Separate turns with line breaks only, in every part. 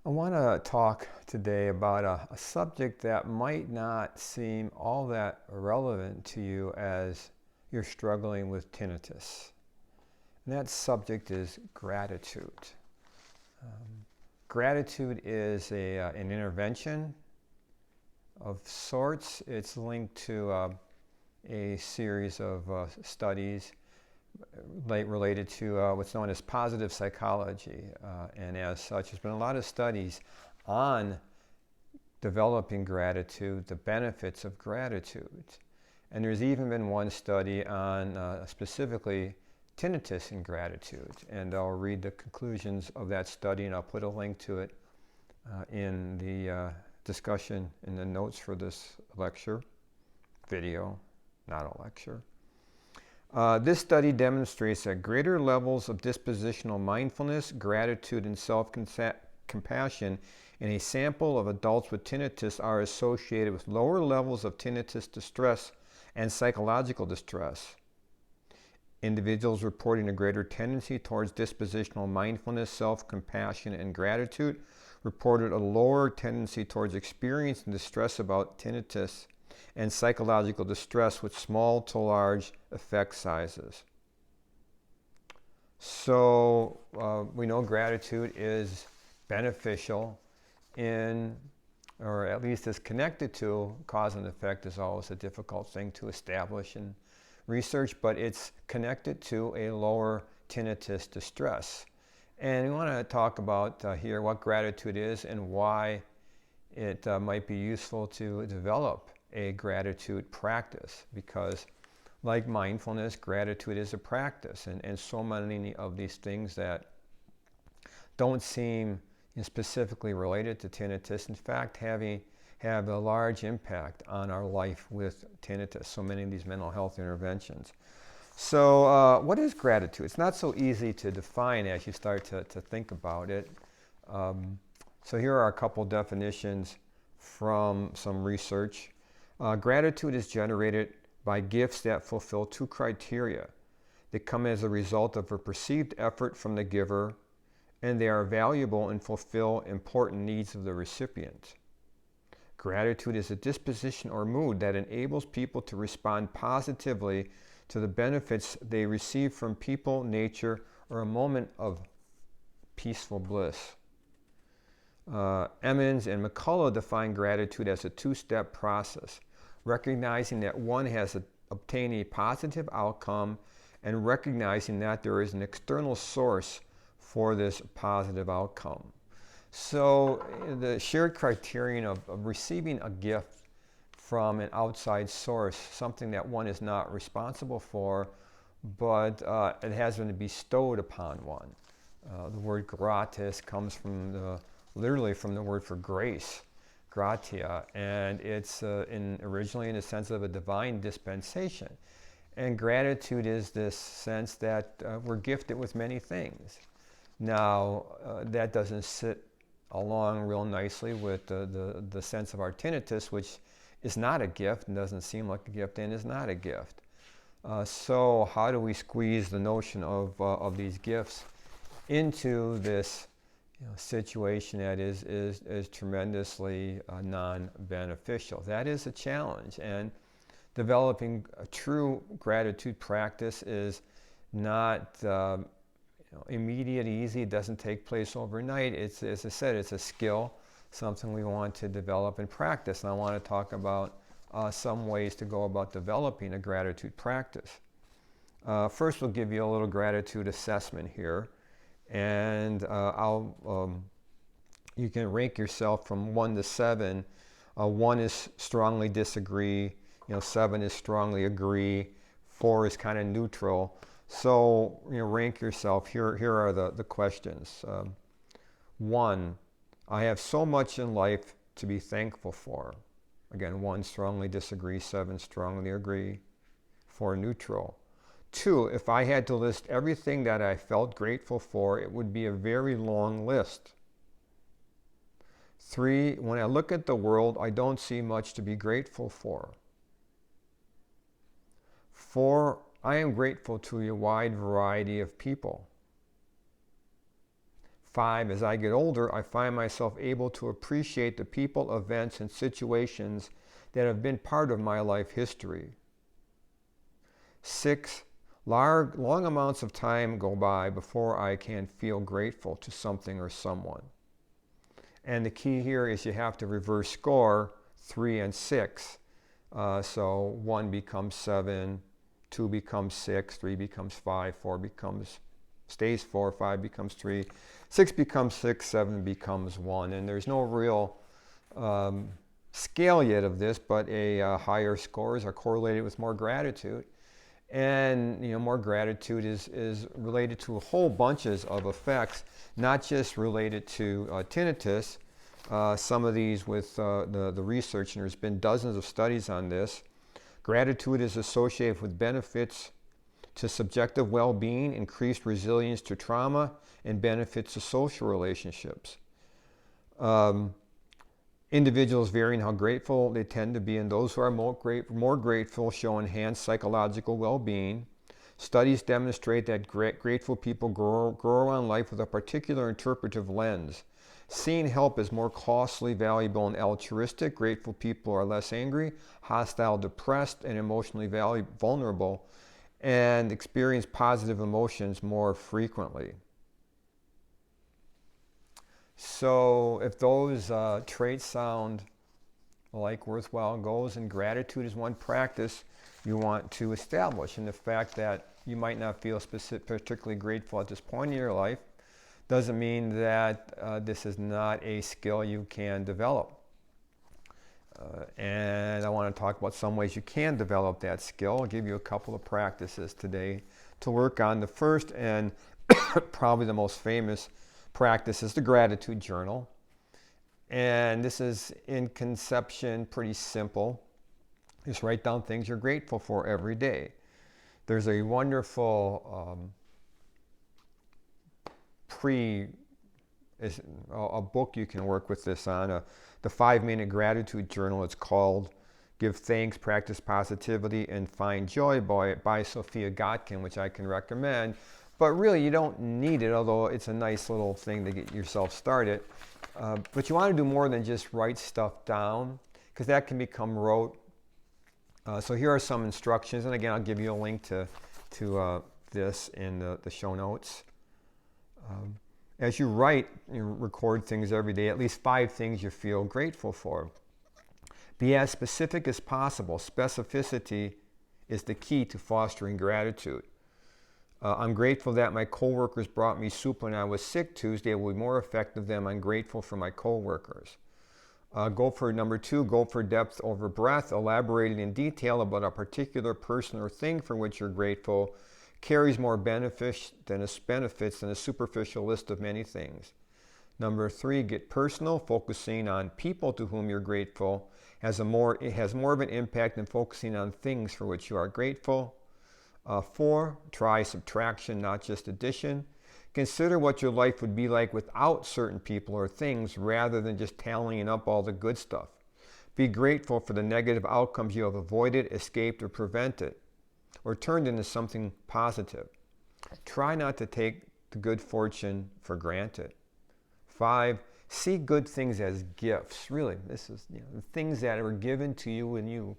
I want to talk today about a subject that might not seem all that relevant to you as you're struggling with tinnitus. And that subject is gratitude. Um, Gratitude is an intervention of sorts. It's linked to a series of studies related to what's known as positive psychology. And as such, there's been a lot of studies on developing gratitude, the benefits of gratitude. And there's even been one study on specifically tinnitus and gratitude. And I'll read the conclusions of that study and I'll put a link to it in the discussion in the notes for this lecture, video, not a lecture. This study demonstrates that greater levels of dispositional mindfulness, gratitude, and self-compassion in a sample of adults with tinnitus are associated with lower levels of tinnitus distress and psychological distress. Individuals reporting a greater tendency towards dispositional mindfulness, self-compassion, and gratitude reported a lower tendency towards experiencing distress about tinnitus and psychological distress with small to large effect sizes. So we know gratitude is beneficial in, or at least is connected to, cause and effect is always a difficult thing to establish in research, but it's connected to a lower tinnitus distress. And we want to talk about here what gratitude is and why it might be useful to develop a gratitude practice, because like mindfulness, gratitude is a practice, and so many of these things that don't seem specifically related to tinnitus, in fact, have a large impact on our life with tinnitus, so many of these mental health interventions. So what is gratitude? It's not so easy to define as you start to think about it. So here are a couple definitions from some research. Gratitude is generated by gifts that fulfill two criteria. They come as a result of a perceived effort from the giver, and they are valuable and fulfill important needs of the recipient. Gratitude is a disposition or mood that enables people to respond positively to the benefits they receive from people, nature, or a moment of peaceful bliss. Emmons and McCullough define gratitude as a two-step process, recognizing that one has obtained a positive outcome and recognizing that there is an external source for this positive outcome. So the shared criterion of receiving a gift from an outside source, something that one is not responsible for, but it has been bestowed upon one. The word gratis comes from literally from the word for grace, gratia, and it's originally in the sense of a divine dispensation. And gratitude is this sense that we're gifted with many things. Now, that doesn't sit along real nicely with the sense of our tinnitus, which is not a gift and doesn't seem like a gift and is not a gift. So how do we squeeze the notion of these gifts into this situation that is tremendously non-beneficial? That is a challenge, and developing a true gratitude practice is not immediate, easy. It doesn't take place overnight. It's, as I said, it's a skill, something we want to develop and practice. And I want to talk about some ways to go about developing a gratitude practice. First, we'll give you a little gratitude assessment here. And you can rank yourself from 1 to 7. 1 is strongly disagree, 7 is strongly agree, 4 is kind of neutral. So rank yourself. Here are the questions. 1, I have so much in life to be thankful for. Again, 1 strongly disagree, 7 strongly agree, 4 neutral. 2, if I had to list everything that I felt grateful for, it would be a very long list. 3, when I look at the world, I don't see much to be grateful for. 4, I am grateful to a wide variety of people. 5, as I get older, I find myself able to appreciate the people, events, and situations that have been part of my life history. 6, long amounts of time go by before I can feel grateful to something or someone. And the key here is you have to reverse score 3 and 6. So 1 becomes 7, 2 becomes 6, 3 becomes 5, 4 stays 4, 5 becomes 3, 6 becomes 6, 7 becomes 1. And there's no real scale yet of this, but higher scores are correlated with more gratitude. And more gratitude is related to whole bunches of effects, not just related to tinnitus. Some of these with the research, and there's been dozens of studies on this. Gratitude is associated with benefits to subjective well-being, increased resilience to trauma, and benefits to social relationships. Individuals varying how grateful they tend to be, and those who are more grateful show enhanced psychological well-being. Studies demonstrate that grateful people grow around life with a particular interpretive lens. Seeing help is more costly, valuable, and altruistic. Grateful people are less angry, hostile, depressed, and emotionally vulnerable, and experience positive emotions more frequently. So if those traits sound like worthwhile goals, and gratitude is one practice you want to establish. And the fact that you might not feel particularly grateful at this point in your life doesn't mean that this is not a skill you can develop. And I want to talk about some ways you can develop that skill. I'll give you a couple of practices today to work on. The first and probably the most famous practice is the gratitude journal. And this is in conception pretty simple. Just write down things you're grateful for every day. There's a wonderful a book you can work with this on, the 5-minute gratitude journal. It's called Give Thanks, Practice Positivity, and Find Joy by Sophia Gotkin, which I can recommend. But really, you don't need it, although it's a nice little thing to get yourself started. But you want to do more than just write stuff down, because that can become rote. So here are some instructions, and again, I'll give you a link to this in the show notes. As you write, you record things every day, at least 5 things you feel grateful for. Be as specific as possible. Specificity is the key to fostering gratitude. I'm grateful that my coworkers brought me soup when I was sick Tuesday. It will be more effective than I'm grateful for my coworkers. Number 2, go for depth over breadth. Elaborating in detail about a particular person or thing for which you're grateful carries more benefits than a superficial list of many things. Number 3, get personal. Focusing on people to whom you're grateful has more of an impact than focusing on things for which you are grateful. 4, try subtraction, not just addition. Consider what your life would be like without certain people or things rather than just tallying up all the good stuff. Be grateful for the negative outcomes you have avoided, escaped, or prevented, or turned into something positive. Try not to take the good fortune for granted. 5, see good things as gifts. Really, this is the things that were given to you and you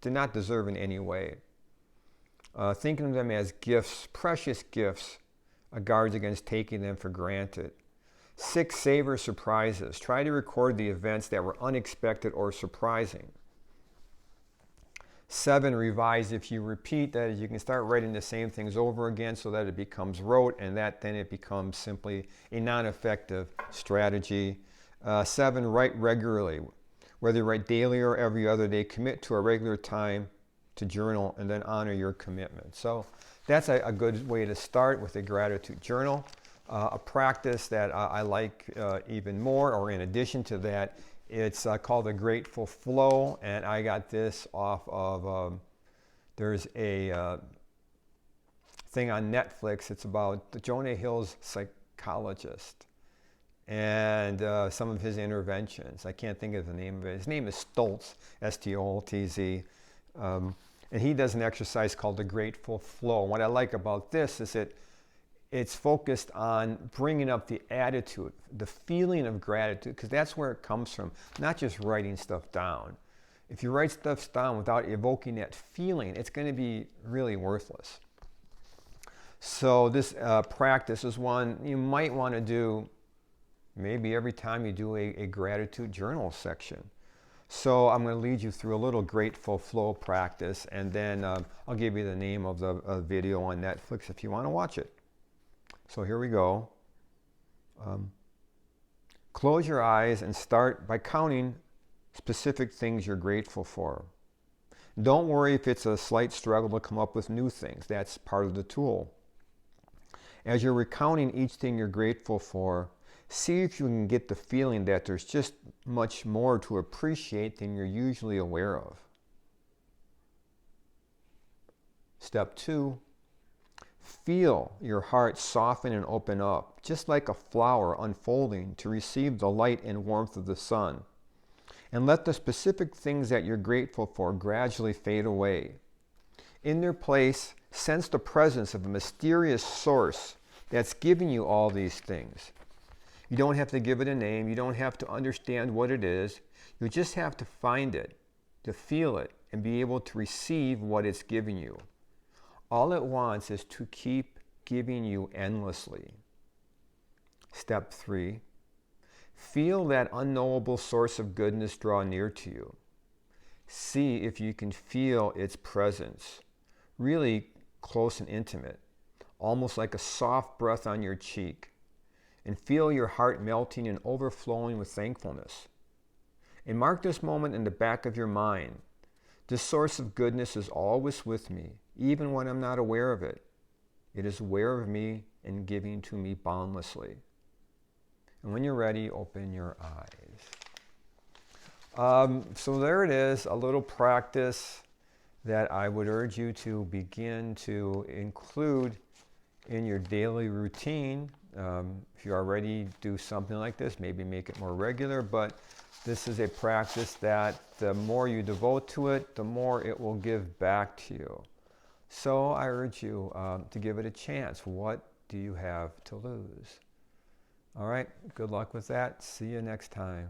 did not deserve in any way. Thinking of them as gifts, precious gifts, guards against taking them for granted. 6, savor surprises. Try to record the events that were unexpected or surprising. 7, revise if you repeat. That is, you can start writing the same things over again so that it becomes rote, and then it becomes simply a non-effective strategy. 7, write regularly. Whether you write daily or every other day, commit to a regular time to journal and then honor your commitment. So that's a good way to start with a gratitude journal. A practice that I like even more, or in addition to that, it's called the Grateful Flow, and I got this off of, there's a thing on Netflix. It's about Jonah Hill's psychologist and some of his interventions. I can't think of the name of it. His name is Stoltz, S-T-O-L-T-Z. And he does an exercise called the Grateful Flow. What I like about this is it's focused on bringing up the attitude, the feeling of gratitude, because that's where it comes from, not just writing stuff down. If you write stuff down without evoking that feeling, it's going to be really worthless. So this practice is one you might want to do maybe every time you do a gratitude journal section. So I'm going to lead you through a little grateful flow practice, and then I'll give you the name of the video on Netflix if you want to watch it. So here we go. Close your eyes and start by counting specific things you're grateful for. Don't worry if it's a slight struggle to come up with new things. That's part of the tool. As you're recounting each thing you're grateful for, see if you can get the feeling that there's just much more to appreciate than you're usually aware of. Step 2, feel your heart soften and open up, just like a flower unfolding to receive the light and warmth of the sun. And let the specific things that you're grateful for gradually fade away. In their place, sense the presence of a mysterious source that's giving you all these things. You don't have to give it a name. You don't have to understand what it is. You just have to find it, to feel it, and be able to receive what it's giving you. All it wants is to keep giving you endlessly. Step 3, feel that unknowable source of goodness draw near to you. See if you can feel its presence, really close and intimate, almost like a soft breath on your cheek, and feel your heart melting and overflowing with thankfulness. And mark this moment in the back of your mind. This source of goodness is always with me, even when I'm not aware of it. It is aware of me and giving to me boundlessly. And when you're ready, open your eyes. So there it is, a little practice that I would urge you to begin to include in your daily routine. If you already do something like this, maybe make it more regular, but this is a practice that the more you devote to it, the more it will give back to you. So I urge you to give it a chance. What do you have to lose? All right, good luck with that. See you next time.